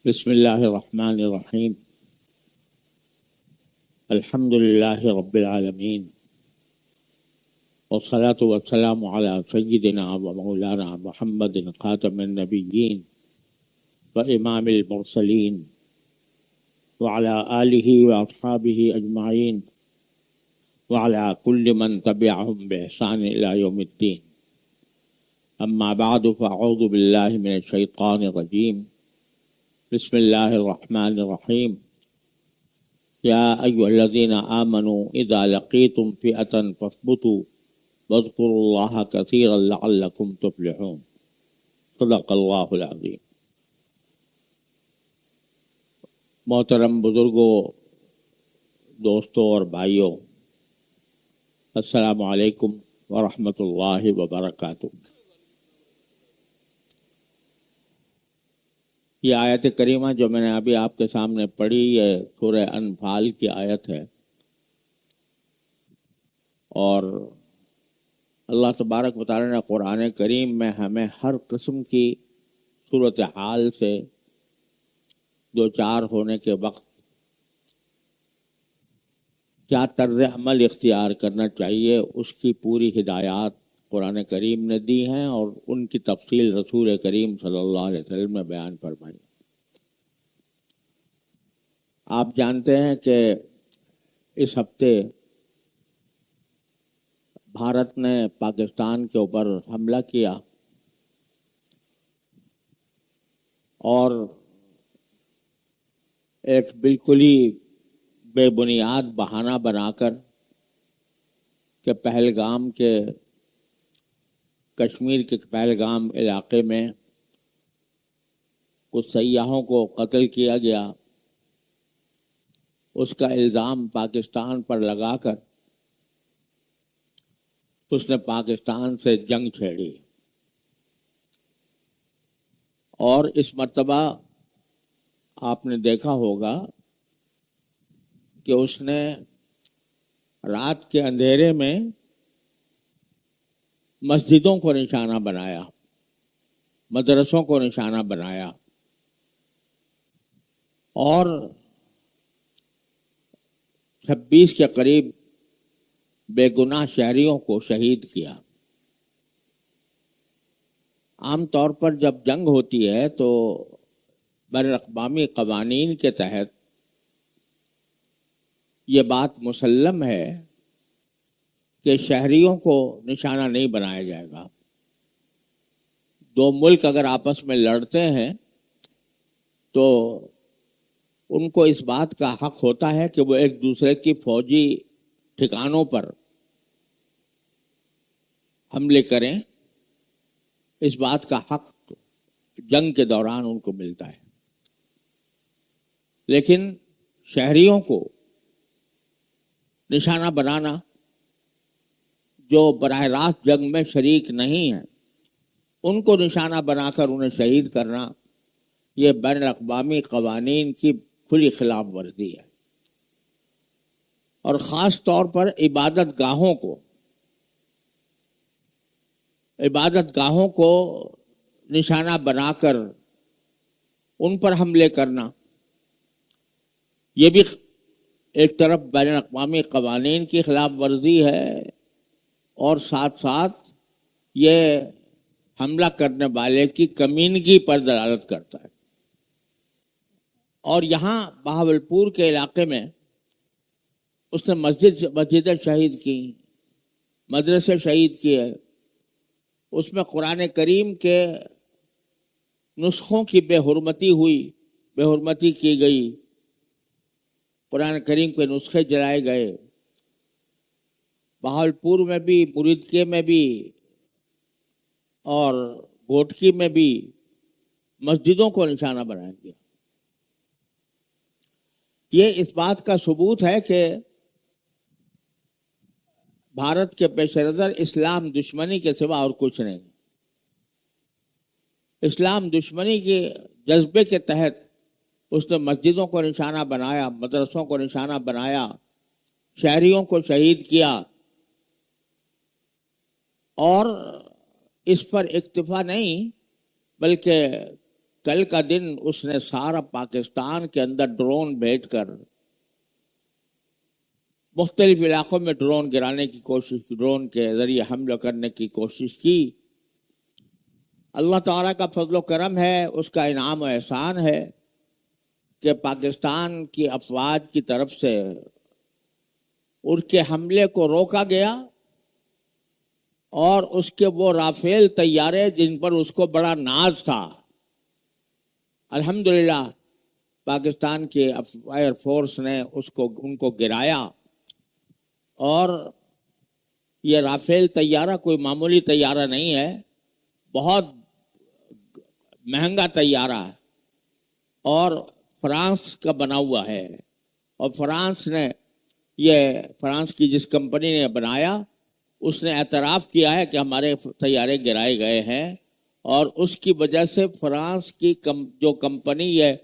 بسم الله الرحمن الرحيم. الحمد لله رب العالمين، والصلاة والسلام على سيدنا ومولانا محمد خاتم النبيين وإمام المرسلين وعلى آله وأصحابه أجمعين وعلى كل من تبعهم بإحسان إلى يوم الدين. أما بعد، فأعوذ بالله من الشيطان الرجيم. بسم الله الرحمن الرحيم. يا أيها الذين آمنوا إذا لقيتم فئة فاثبتوا واذكروا الله كثيرا لعلكم تفلحون. صدق الله العظيم. محترم بزرگوں، دوستوں اور بھائیوں، السلام علیکم ورحمۃ اللہ وبرکاتہ۔ یہ آیت کریمہ جو میں نے ابھی آپ کے سامنے پڑھی، یہ سورہ انفال کی آیت ہے، اور اللہ تبارک و تعالی نے قرآن کریم میں ہمیں ہر قسم کی صورتحال سے دو چار ہونے کے وقت کیا طرز عمل اختیار کرنا چاہیے اس کی پوری ہدایات قرآن کریم نے دی ہیں، اور ان کی تفصیل رسول کریم صلی اللہ علیہ وسلم نے بیان فرمائی۔ آپ جانتے ہیں کہ اس ہفتے بھارت نے پاکستان کے اوپر حملہ کیا، اور ایک بالکل ہی بے بنیاد بہانہ بنا کر کہ پہلگام کے کشمیر کے پہلگام علاقے میں کچھ سیاحوں کو قتل کیا گیا، اس کا الزام پاکستان پر لگا کر اس نے پاکستان سے جنگ چھیڑی، اور اس مرتبہ آپ نے دیکھا ہوگا کہ اس نے رات کے اندھیرے میں مسجدوں کو نشانہ بنایا، مدرسوں کو نشانہ بنایا، اور 26 کے قریب بے گناہ شہریوں کو شہید کیا۔ عام طور پر جب جنگ ہوتی ہے تو بین الاقوامی قوانین کے تحت یہ بات مسلم ہے کہ شہریوں کو نشانہ نہیں بنایا جائے گا۔ دو ملک اگر آپس میں لڑتے ہیں تو ان کو اس بات کا حق ہوتا ہے کہ وہ ایک دوسرے کی فوجی ٹھکانوں پر حملے کریں، اس بات کا حق جنگ کے دوران ان کو ملتا ہے۔ لیکن شہریوں کو نشانہ بنانا جو براہ راست جنگ میں شریک نہیں ہیں، ان کو نشانہ بنا کر انہیں شہید کرنا، یہ بین الاقوامی قوانین کی کھلی خلاف ورزی ہے۔ اور خاص طور پر عبادت گاہوں کو نشانہ بنا کر ان پر حملے کرنا، یہ بھی ایک طرف بین الاقوامی قوانین کی خلاف ورزی ہے، اور ساتھ ساتھ یہ حملہ کرنے والے کی کمینگی پر دلالت کرتا ہے۔ اور یہاں بہاولپور کے علاقے میں اس نے مسجدیں شہید کی، مدرسے شہید کیے، اس میں قرآن کریم کے نسخوں کی بے حرمتی کی گئی، قرآن کریم کے نسخے جلائے گئے۔ بہاولپور میں بھی، مریدکے میں بھی، اور گوٹکی میں بھی مسجدوں کو نشانہ بنایا گیا۔ یہ اس بات کا ثبوت ہے کہ بھارت کے پیش نظر اسلام دشمنی کے سوا اور کچھ نہیں۔ اسلام دشمنی کے جذبے کے تحت اس نے مسجدوں کو نشانہ بنایا، مدرسوں کو نشانہ بنایا، شہریوں کو شہید کیا، اور اس پر اکتفا نہیں بلکہ کل کا دن اس نے سارا پاکستان کے اندر ڈرون بھیج کر مختلف علاقوں میں ڈرون گرانے کی کوشش، ڈرون کے ذریعے حملہ کرنے کی کوشش کی۔ اللہ تعالیٰ کا فضل و کرم ہے، اس کا انعام و احسان ہے کہ پاکستان کی افواج کی طرف سے ان کے حملے کو روکا گیا، اور اس کے وہ رافیل طیارے جن پر اس کو بڑا ناز تھا، الحمدللہ پاکستان کے ایئر فورس نے ان کو گرایا۔ اور یہ رافیل طیارہ کوئی معمولی طیارہ نہیں ہے، بہت مہنگا طیارہ ہے، اور فرانس کا بنا ہوا ہے، اور فرانس کی جس کمپنی نے بنایا اس نے اعتراف کیا ہے کہ ہمارے طیارے گرائے گئے ہیں، اور اس کی وجہ سے فرانس کی جو کمپنی یہ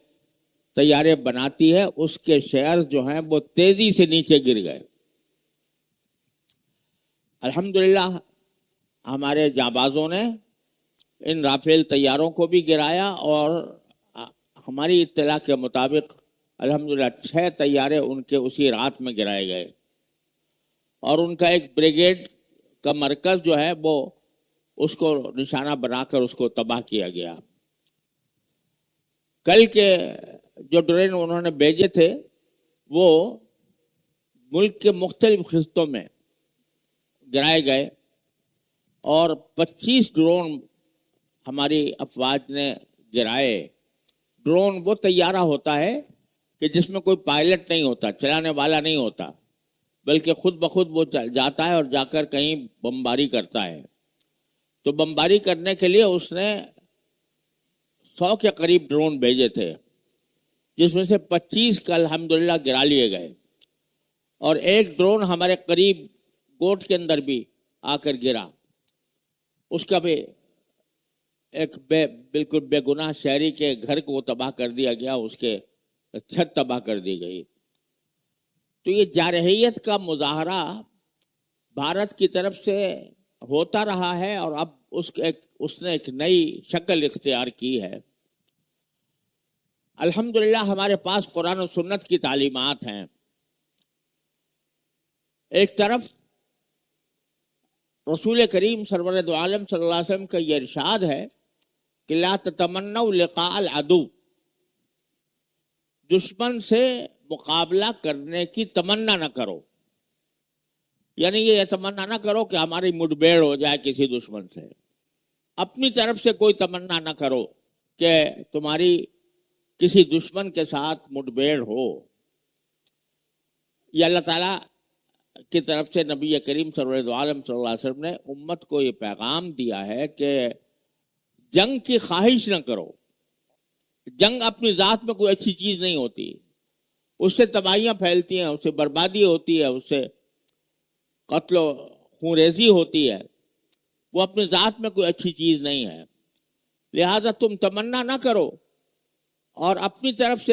طیارے بناتی ہے اس کے شیئر جو ہیں وہ تیزی سے نیچے گر گئے۔ الحمدللہ ہمارے جانبازوں نے ان رافیل طیاروں کو بھی گرایا، اور ہماری اطلاع کے مطابق الحمدللہ 6 طیارے ان کے اسی رات میں گرائے گئے، اور ان کا ایک بریگیڈ کا مرکز جو ہے وہ اس کو نشانہ بنا کر اس کو تباہ کیا گیا۔ کل کے جو ڈرون انہوں نے بھیجے تھے وہ ملک کے مختلف خطوں میں گرائے گئے، اور 25 ڈرون ہماری افواج نے گرائے۔ ڈرون وہ طیارہ ہوتا ہے کہ جس میں کوئی پائلٹ نہیں ہوتا، چلانے والا نہیں ہوتا، بلکہ خود بخود وہ جاتا ہے اور جا کر کہیں بمباری کرتا ہے۔ تو بمباری کرنے کے لیے اس نے 100 کے قریب ڈرون بھیجے تھے، جس میں سے 25 کا الحمدللہ گرا لیے گئے، اور ایک ڈرون ہمارے قریب کوٹ کے اندر بھی آ کر گرا، اس کا بھی ایک بالکل بے گناہ شہری کے گھر کو تباہ کر دیا گیا، اس کے چھت تباہ کر دی گئی۔ تو یہ جارحیت کا مظاہرہ بھارت کی طرف سے ہوتا رہا ہے، اور اب اس نے ایک نئی شکل اختیار کی ہے۔ الحمدللہ ہمارے پاس قرآن و سنت کی تعلیمات ہیں۔ ایک طرف رسول کریم سرور دو عالم صلی اللہ علیہ وسلم کا یہ ارشاد ہے کہ لا تتمنوا لقاء العدو، دشمن سے مقابلہ کرنے کی تمنا نہ کرو، یعنی یہ تمنا نہ کرو کہ ہماری مٹبھیڑ ہو جائے کسی دشمن سے، اپنی طرف سے کوئی تمنا نہ کرو کہ تمہاری کسی دشمن کے ساتھ مٹبھیڑ ہو۔ یہ اللہ تعالیٰ کی طرف سے نبی کریم صلی اللہ علیہ وسلم نے امت کو یہ پیغام دیا ہے کہ جنگ کی خواہش نہ کرو۔ جنگ اپنی ذات میں کوئی اچھی چیز نہیں ہوتی، اس سے تباہیاں پھیلتی ہیں، اس سے بربادی ہوتی ہے، اس سے قتل و خونریزی ہوتی ہے، وہ اپنی ذات میں کوئی اچھی چیز نہیں ہے۔ لہذا تم تمنا نہ کرو، اور اپنی طرف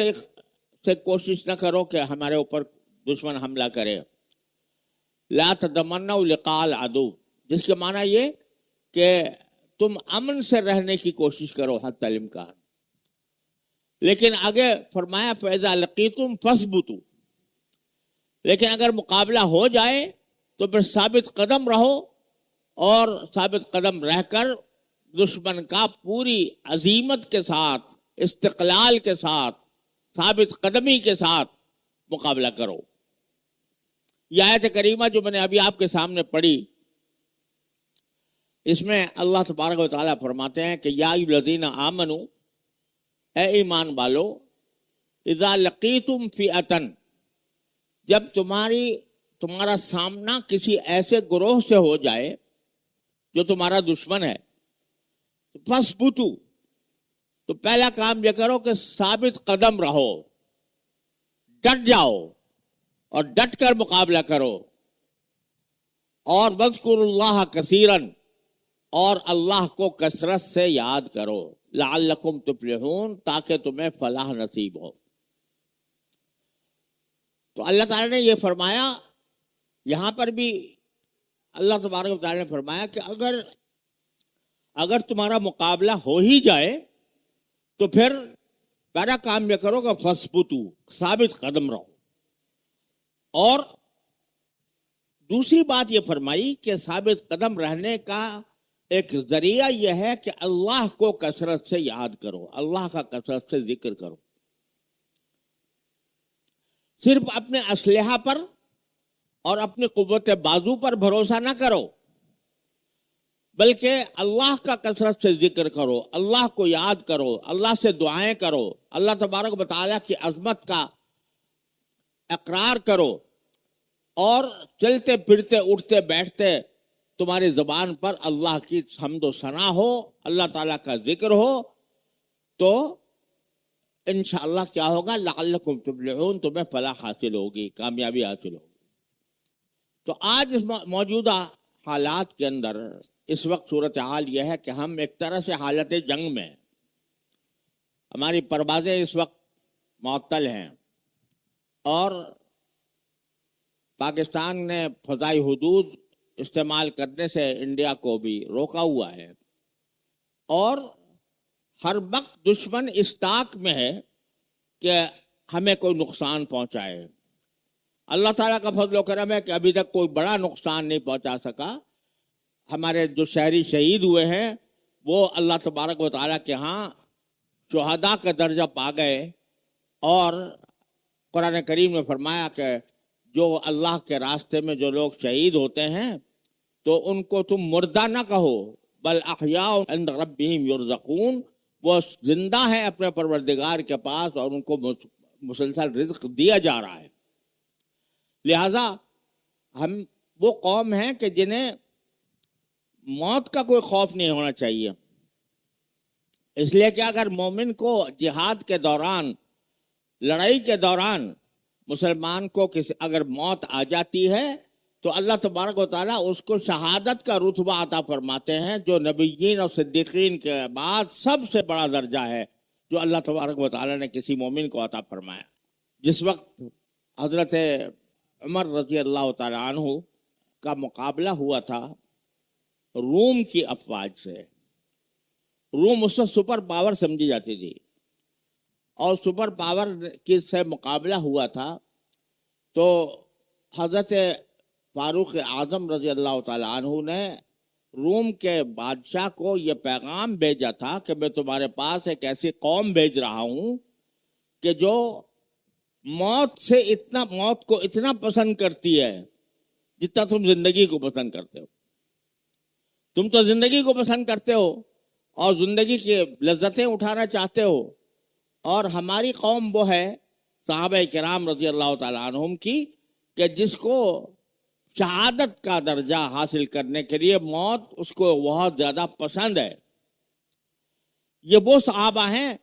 سے کوشش نہ کرو کہ ہمارے اوپر دشمن حملہ کرے۔ لا تتمنوا لقاء العدو، جس کے معنی یہ کہ تم امن سے رہنے کی کوشش کرو حتی الامکان۔ لیکن آگے فرمایا فَإِذَا لَقِيتُمْ فَاثْبُتُوا، لیکن اگر مقابلہ ہو جائے تو پھر ثابت قدم رہو، اور ثابت قدم رہ کر دشمن کا پوری عزیمت کے ساتھ، استقلال کے ساتھ، ثابت قدمی کے ساتھ مقابلہ کرو۔ یہ آیت کریمہ جو میں نے ابھی آپ کے سامنے پڑھی، اس میں اللہ تبارک و تعالیٰ فرماتے ہیں کہ یا ایھا الذین آمنوا، اے ایمان والو، اذا لقیتم فئۃ، جب تمہارا سامنا کسی ایسے گروہ سے ہو جائے جو تمہارا دشمن ہے، فاثبتوا، تو پہلا کام یہ کرو کہ ثابت قدم رہو، ڈٹ جاؤ اور ڈٹ کر مقابلہ کرو، اور واذکروا اللہ کثیرا، اور اللہ کو کثرت سے یاد کرو، لعلکم تفلحون، تاکہ تمہیں فلاح نصیب ہو۔ تو اللہ تعالیٰ نے یہ فرمایا، یہاں پر بھی اللہ تبارک و تعالیٰ نے فرمایا کہ اگر تمہارا مقابلہ ہو ہی جائے تو پھر پہلا کام یہ کرو کہ فثبتو، ثابت قدم رہو. اور دوسری بات یہ فرمائی کہ ثابت قدم رہنے کا ایک ذریعہ یہ ہے کہ اللہ کو کثرت سے یاد کرو، اللہ کا کثرت سے ذکر کرو. صرف اپنے اسلحہ پر اور اپنی قوت بازو پر بھروسہ نہ کرو، بلکہ اللہ کا کثرت سے ذکر کرو، اللہ کو یاد کرو، اللہ سے دعائیں کرو، اللہ تبارک و تعالیٰ کی عظمت کا اقرار کرو، اور چلتے پھرتے اٹھتے بیٹھتے تمہاری زبان پر اللہ کی حمد و ثنا ہو، اللہ تعالیٰ کا ذکر ہو، تو انشاءاللہ کیا ہوگا؟ لعلکم تفلحون، تمہیں فلاح حاصل ہوگی، کامیابی حاصل ہوگی. تو آج اس موجودہ حالات کے اندر اس وقت صورتحال یہ ہے کہ ہم ایک طرح سے حالت جنگ میں ہیں. ہماری پروازیں اس وقت معطل ہیں، اور پاکستان نے فضائی حدود استعمال کرنے سے انڈیا کو بھی روکا ہوا ہے، اور ہر وقت دشمن اس طاق میں ہے کہ ہمیں کوئی نقصان پہنچائے. اللہ تعالیٰ کا فضل و کرم ہے کہ ابھی تک کوئی بڑا نقصان نہیں پہنچا سکا. ہمارے جو شہری شہید ہوئے ہیں وہ اللہ تبارک و تعالیٰ کے ہاں شہداء کا درجہ پا گئے، اور قرآن کریم نے فرمایا کہ جو اللہ کے راستے میں جو لوگ شہید ہوتے ہیں تو ان کو تم مردہ نہ کہو، بل احیاء عند ربہم یرزقون، وہ زندہ ہیں اپنے پروردگار کے پاس، اور ان کو مسلسل رزق دیا جا رہا ہے. لہذا ہم وہ قوم ہیں کہ جنہیں موت کا کوئی خوف نہیں ہونا چاہیے، اس لیے کہ اگر مومن کو جہاد کے دوران، لڑائی کے دوران مسلمان کو اگر موت آ جاتی ہے تو اللہ تبارک و تعالیٰ اس کو شہادت کا رتبہ عطا فرماتے ہیں، جو نبیین اور صدیقین کے بعد سب سے بڑا درجہ ہے جو اللہ تبارک و تعالیٰ نے کسی مومن کو عطا فرمایا. جس وقت حضرت عمر رضی اللہ تعالیٰ عنہ کا مقابلہ ہوا تھا روم کی افواج سے، روم اس سے سپر پاور سمجھی جاتی تھی، اور سپر پاور سے مقابلہ ہوا تھا، تو حضرت فاروق اعظم رضی اللہ تعالیٰ عنہ نے روم کے بادشاہ کو یہ پیغام بھیجا تھا کہ میں تمہارے پاس ایک ایسی قوم بھیج رہا ہوں کہ جو موت کو اتنا پسند کرتی ہے جتنا تم زندگی کو پسند کرتے ہو. تم تو زندگی کو پسند کرتے ہو اور زندگی کی لذتیں اٹھانا چاہتے ہو، اور ہماری قوم وہ ہے صحابہ کرام رضی اللہ تعالیٰ عنہم کی کہ جس کو شہادت کا درجہ حاصل کرنے کے لیے موت اس کو بہت زیادہ پسند ہے. یہ وہ صحابہ ہیں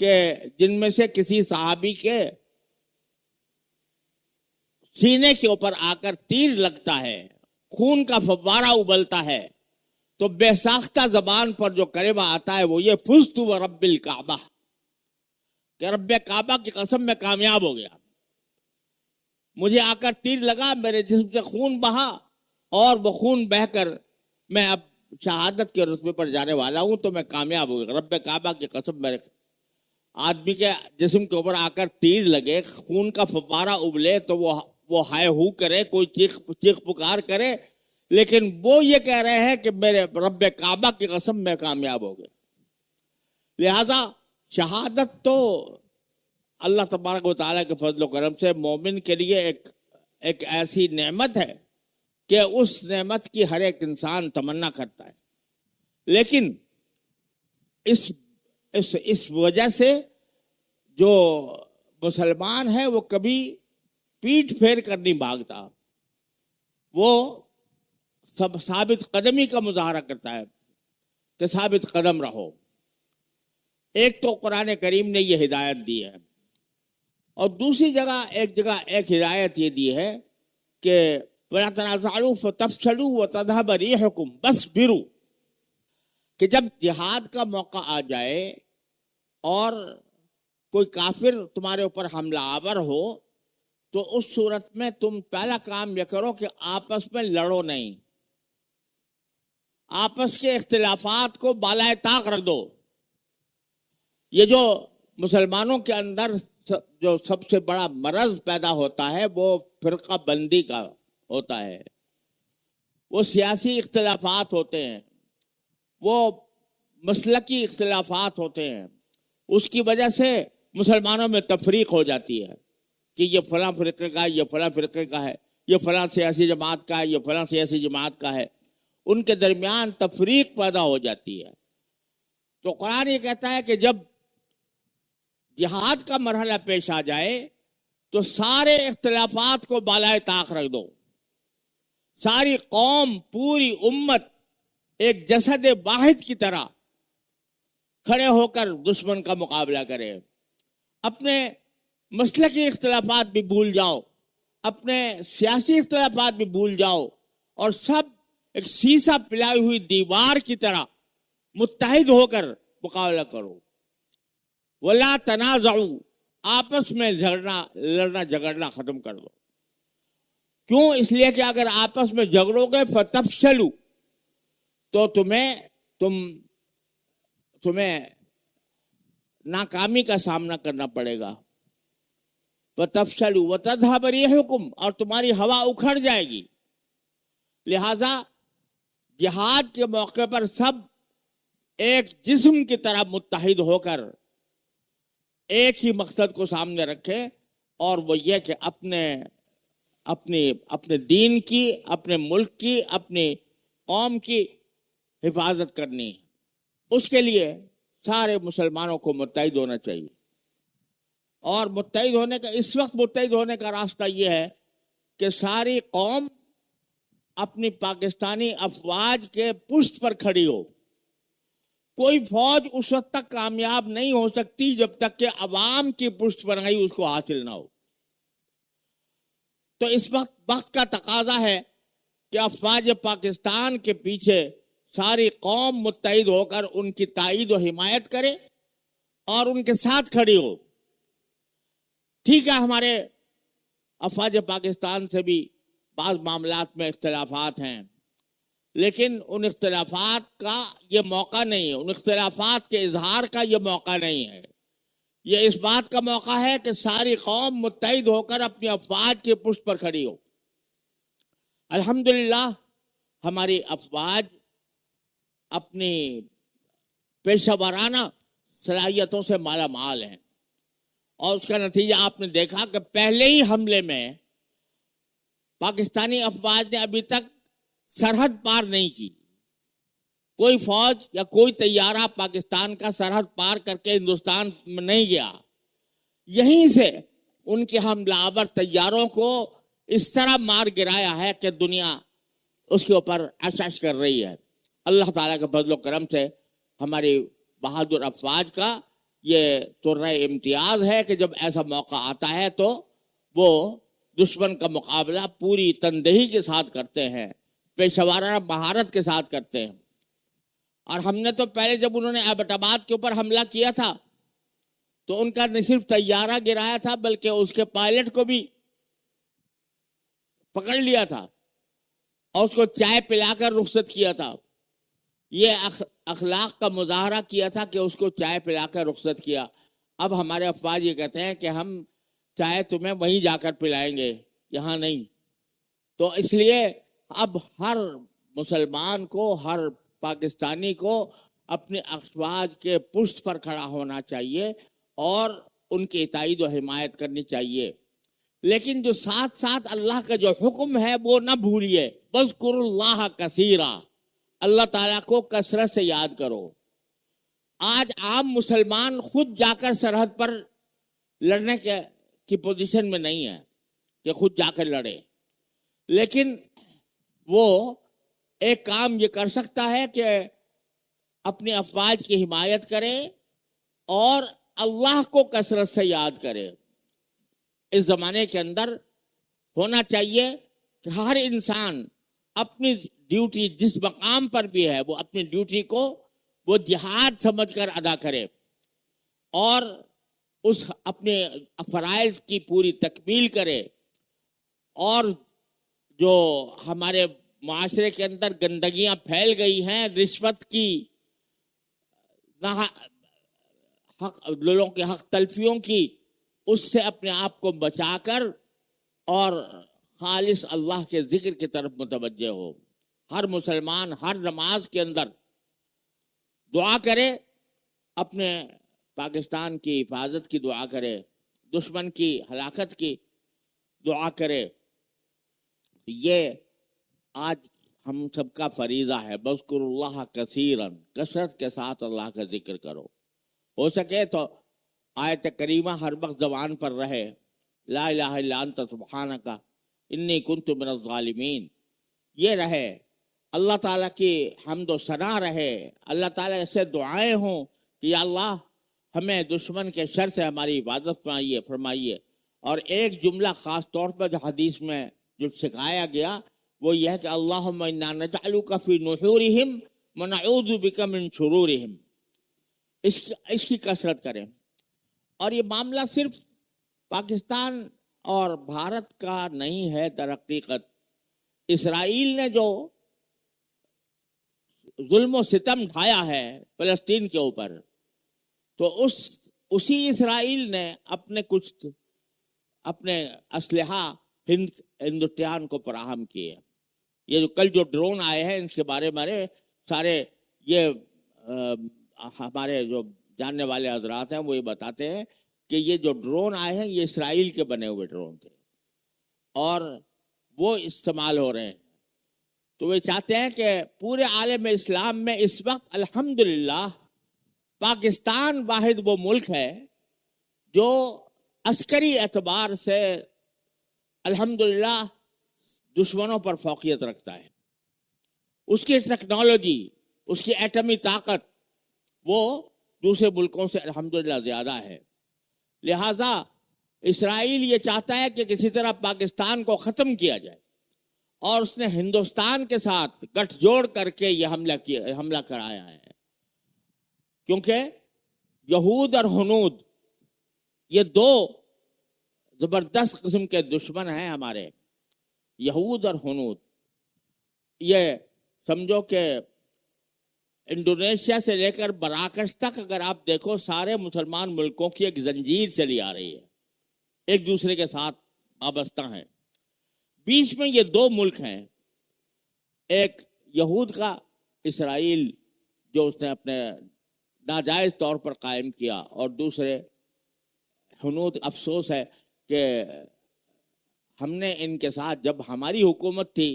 کہ جن میں سے کسی صحابی کے سینے کے اوپر آ کر تیر لگتا ہے، خون کا فوارہ ابلتا ہے، تو بے ساختہ زبان پر جو کلمہ آتا ہے وہ یہ فزت ورب الکعبہ، کہ رب کعبہ کی قسم میں کامیاب ہو گیا. مجھے آ کر تیر لگا، میرے جسم سے خون بہا، اور وہ خون بہ کر میں اب شہادت کے رتبے پر جانے والا ہوں، تو میں کامیاب ہو گیا. رب کعبہ کی قسم، میرے آدمی کے جسم کے اوپر آ کر تیر لگے، خون کا فوارہ ابلے، تو وہ ہائے ہو کرے، کوئی چیخ پکار کرے، لیکن وہ یہ کہہ رہے ہیں کہ میرے رب کعبہ کی قسم میں کامیاب ہو گیا. لہذا شہادت تو اللہ تبارک و تعالیٰ کے فضل و کرم سے مومن کے لیے ایک ایسی نعمت ہے کہ اس نعمت کی ہر ایک انسان تمنا کرتا ہے. لیکن اس وجہ سے جو مسلمان ہے وہ کبھی پیٹھ پھیر کر نہیں بھاگتا، وہ سب ثابت قدمی کا مظاہرہ کرتا ہے کہ ثابت قدم رہو. ایک تو قرآن کریم نے یہ ہدایت دی ہے، اور دوسری جگہ ایک ہدایت یہ دی ہے کہ وَلَا تَنَازَعُوا فَتَفْشَلُوا وَتَذْهَبَ رِيحُكُمْ وَاصْبِرُوا، کہ جب جہاد کا موقع آ جائے اور کوئی کافر تمہارے اوپر حملہ آور ہو، تو اس صورت میں تم پہلا کام یہ کرو کہ آپس میں لڑو نہیں، آپس کے اختلافات کو بالائے طاق رکھ دو. یہ جو مسلمانوں کے اندر جو سب سے بڑا مرض پیدا ہوتا ہے وہ فرقہ بندی کا ہوتا ہے. وہ سیاسی اختلافات ہوتے ہیں, وہ مسلکی اختلافات ہوتے ہیں, اس کی وجہ سے مسلمانوں میں تفریق ہو جاتی ہے کہ یہ فلاں فرقے کا ہے, یہ فلاں فرقے کا ہے, یہ فلاں سیاسی جماعت کا ہے, یہ فلاں سیاسی جماعت کا ہے. ان کے درمیان تفریق پیدا ہو جاتی ہے. تو قرآن یہ کہتا ہے کہ جب جہاد کا مرحلہ پیش آ جائے تو سارے اختلافات کو بالائے طاق رکھ دو. ساری قوم, پوری امت ایک جسد واحد کی طرح کھڑے ہو کر دشمن کا مقابلہ کرے. اپنے مسلکی اختلافات بھی بھول جاؤ, اپنے سیاسی اختلافات بھی بھول جاؤ, اور سب ایک سیسا پلائی ہوئی دیوار کی طرح متحد ہو کر مقابلہ کرو. ولا تنازعوا, آپس میں لڑنا جھگڑنا ختم کر دو. کیوں؟ اس لیے کہ اگر آپس میں جھگڑو گے فتفشلوا, تو تمہیں ناکامی کا سامنا کرنا پڑے گا. فتفشلوا وتذهب ريحكم, اور تمہاری ہوا اکھڑ جائے گی. لہذا جہاد کے موقع پر سب ایک جسم کی طرح متحد ہو کر ایک ہی مقصد کو سامنے رکھیں, اور وہ یہ کہ اپنے دین کی, اپنے ملک کی, اپنی قوم کی حفاظت کرنی ہے. اس کے لیے سارے مسلمانوں کو متحد ہونا چاہیے. اور اس وقت متحد ہونے کا راستہ یہ ہے کہ ساری قوم اپنی پاکستانی افواج کے پشت پر کھڑی ہو. کوئی فوج اس وقت تک کامیاب نہیں ہو سکتی جب تک کہ عوام کی پشت پر اس کو حاصل نہ ہو. تو اس وقت کا تقاضا ہے کہ افواج پاکستان کے پیچھے ساری قوم متحد ہو کر ان کی تائید و حمایت کرے اور ان کے ساتھ کھڑی ہو. ٹھیک ہے, ہمارے افواج پاکستان سے بھی بعض معاملات میں اختلافات ہیں, لیکن ان اختلافات کا یہ موقع نہیں ہے, ان اختلافات کے اظہار کا یہ موقع نہیں ہے. یہ اس بات کا موقع ہے کہ ساری قوم متحد ہو کر اپنی افواج کی پشت پر کھڑی ہو. الحمدللہ ہماری افواج اپنی پیشہ ورانہ صلاحیتوں سے مالا مال ہیں, اور اس کا نتیجہ آپ نے دیکھا کہ پہلے ہی حملے میں پاکستانی افواج نے ابھی تک سرحد پار نہیں کی. کوئی فوج یا کوئی طیارہ پاکستان کا سرحد پار کر کے ہندوستان میں نہیں گیا. یہیں سے ان کے حملہ آور طیاروں کو اس طرح مار گرایا ہے کہ دنیا اس کے اوپر اشش کر رہی ہے. اللہ تعالیٰ کے فضل و کرم سے ہماری بہادر افواج کا یہ طرح امتیاز ہے کہ جب ایسا موقع آتا ہے تو وہ دشمن کا مقابلہ پوری تندہی کے ساتھ کرتے ہیں, پیشہ ورانہ مہارت کے ساتھ کرتے ہیں. اور ہم نے تو پہلے جب انہوں نے ایبٹ آباد کے اوپر حملہ کیا تھا تو ان کا نہ صرف طیارہ گرایا تھا بلکہ اس کے پائلٹ کو بھی پکڑ لیا تھا اور اس کو چائے پلا کر رخصت کیا تھا. یہ اخلاق کا مظاہرہ کیا تھا کہ اس کو چائے پلا کر رخصت کیا. اب ہمارے افواج یہ کہتے ہیں کہ ہم چائے تمہیں وہیں جا کر پلائیں گے, یہاں نہیں. تو اس لیے اب ہر مسلمان کو, ہر پاکستانی کو اپنے افواج کے پشت پر کھڑا ہونا چاہیے اور ان کی تائید و حمایت کرنی چاہیے. لیکن جو ساتھ ساتھ اللہ کا جو حکم ہے وہ نہ بھولیے. وَاذْكُرُوا اللَّهَ كَثِيرًا, اللہ تعالیٰ کو کثرت سے یاد کرو. آج عام مسلمان خود جا کر سرحد پر لڑنے کی پوزیشن میں نہیں ہے کہ خود جا کر لڑے, لیکن وہ ایک کام یہ کر سکتا ہے کہ اپنی افواج کی حمایت کرے اور اللہ کو کثرت سے یاد کرے. اس زمانے کے اندر ہونا چاہیے کہ ہر انسان اپنی ڈیوٹی جس مقام پر بھی ہے وہ اپنی ڈیوٹی کو وہ جہاد سمجھ کر ادا کرے اور اس اپنے فرائض کی پوری تکمیل کرے. اور جو ہمارے معاشرے کے اندر گندگیاں پھیل گئی ہیں رشوت کی, لوگوں کے حق تلفیوں کی، اس سے اپنے آپ کو بچا کر اور خالص اللہ کے ذکر کی طرف متوجہ ہو۔ ہر مسلمان ہر نماز کے اندر دعا کرے، اپنے پاکستان کی حفاظت کی دعا کرے، دشمن کی ہلاکت کی دعا کرے۔ یہ آج ہم سب کا فریضہ ہے، بذکر اللہ کثیراً، کثرت کے ساتھ اللہ کا ذکر کرو۔ ہو سکے تو آیت کریمہ ہر وقت زبان پر رہے، لا الہ الا انت سبحانک انی کنت من الظالمین، یہ رہے، اللہ تعالیٰ کی حمد و ثنا رہے، اللہ تعالیٰ سے دعائیں ہوں کہ یا اللہ ہمیں دشمن کے شر سے ہماری حفاظت فرمائیے۔ اور ایک جملہ خاص طور پر جو حدیث میں جو سکھایا گیا وہ یہ ہے کہ اللہم انا نجعلک فی نحورہم ونعوذ بک من شرورہم، اس کی کثرت کریں۔ اور یہ معاملہ صرف پاکستان اور بھارت کا نہیں ہے، در حقیقت اسرائیل نے جو ظلم و ستم ڈھایا ہے فلسطین کے اوپر، تو اسی اسرائیل نے اپنے اسلحہ ہندوستان کو فراہم کیے۔ یہ جو کل جو ڈرون آئے ہیں ان کے بارے میں سارے یہ ہمارے جو جاننے والے حضرات ہیں وہ یہ بتاتے ہیں کہ یہ جو ڈرون آئے ہیں یہ اسرائیل کے بنے ہوئے ڈرون تھے اور وہ استعمال ہو رہے ہیں۔ تو وہ چاہتے ہیں کہ پورے عالم اسلام میں اس وقت الحمدللہ پاکستان واحد وہ ملک ہے جو عسکری اعتبار سے الحمدللہ دشمنوں پر فوقیت رکھتا ہے۔ اس کی ٹیکنالوجی، اس کی ایٹمی طاقت وہ دوسرے ملکوں سے الحمدللہ زیادہ ہے۔ لہذا اسرائیل یہ چاہتا ہے کہ کسی طرح پاکستان کو ختم کیا جائے، اور اس نے ہندوستان کے ساتھ گٹھ جوڑ کر کے یہ حملہ کرایا ہے، کیونکہ یہود اور ہنود یہ دو زبردست قسم کے دشمن ہیں ہمارے، یہود اور ہنود۔ یہ سمجھو کہ انڈونیشیا سے لے کر مراکش تک اگر آپ دیکھو سارے مسلمان ملکوں کی ایک زنجیر چلی آ رہی ہے، ایک دوسرے کے ساتھ وابستہ ہیں۔ بیچ میں یہ دو ملک ہیں، ایک یہود کا اسرائیل جو اس نے اپنے ناجائز طور پر قائم کیا، اور دوسرے ہنود۔ افسوس ہے کہ ہم نے ان کے ساتھ، جب ہماری حکومت تھی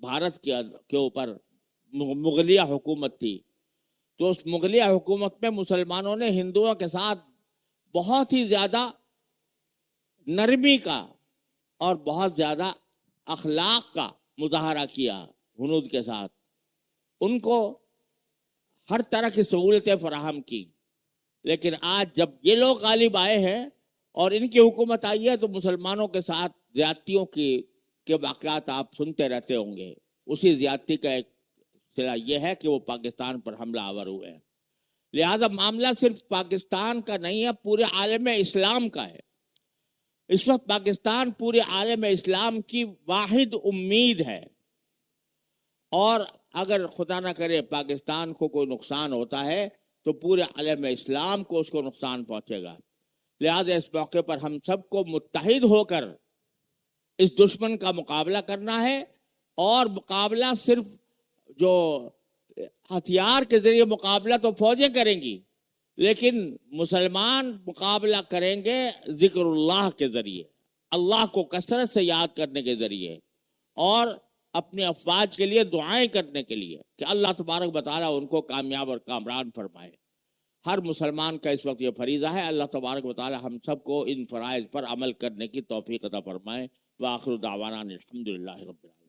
بھارت کے اوپر مغلیہ حکومت تھی، تو اس مغلیہ حکومت میں مسلمانوں نے ہندوؤں کے ساتھ بہت ہی زیادہ نرمی کا اور بہت زیادہ اخلاق کا مظاہرہ کیا ہنود کے ساتھ، ان کو ہر طرح کی سہولتیں فراہم کی۔ لیکن آج جب یہ لوگ غالب آئے ہیں اور ان کی حکومت آئی ہے تو مسلمانوں کے ساتھ زیادتیوں کے واقعات آپ سنتے رہتے ہوں گے۔ اسی زیادتی کا ایک صلہ یہ ہے کہ وہ پاکستان پر حملہ آور ہوئے ہیں۔ لہذا معاملہ صرف پاکستان کا نہیں ہے، پورے عالم اسلام کا ہے۔ اس وقت پاکستان پورے عالم اسلام کی واحد امید ہے، اور اگر خدا نہ کرے پاکستان کو کوئی نقصان ہوتا ہے تو پورے عالم اسلام کو اس کو نقصان پہنچے گا۔ لہذا اس موقع پر ہم سب کو متحد ہو کر اس دشمن کا مقابلہ کرنا ہے، اور مقابلہ صرف جو ہتھیار کے ذریعے مقابلہ تو فوجیں کریں گی، لیکن مسلمان مقابلہ کریں گے ذکر اللہ کے ذریعے، اللہ کو کثرت سے یاد کرنے کے ذریعے، اور اپنے افواج کے لیے دعائیں کرنے کے لیے کہ اللہ تبارک و تعالیٰ ان کو کامیاب اور کامران فرمائے۔ ہر مسلمان کا اس وقت یہ فریضہ ہے، اللہ تبارک و تعالیٰ ہم سب کو ان فرائض پر عمل کرنے کی توفیق عطا فرمائے۔ وآخر دعوانا الحمدللہ رب العالمین۔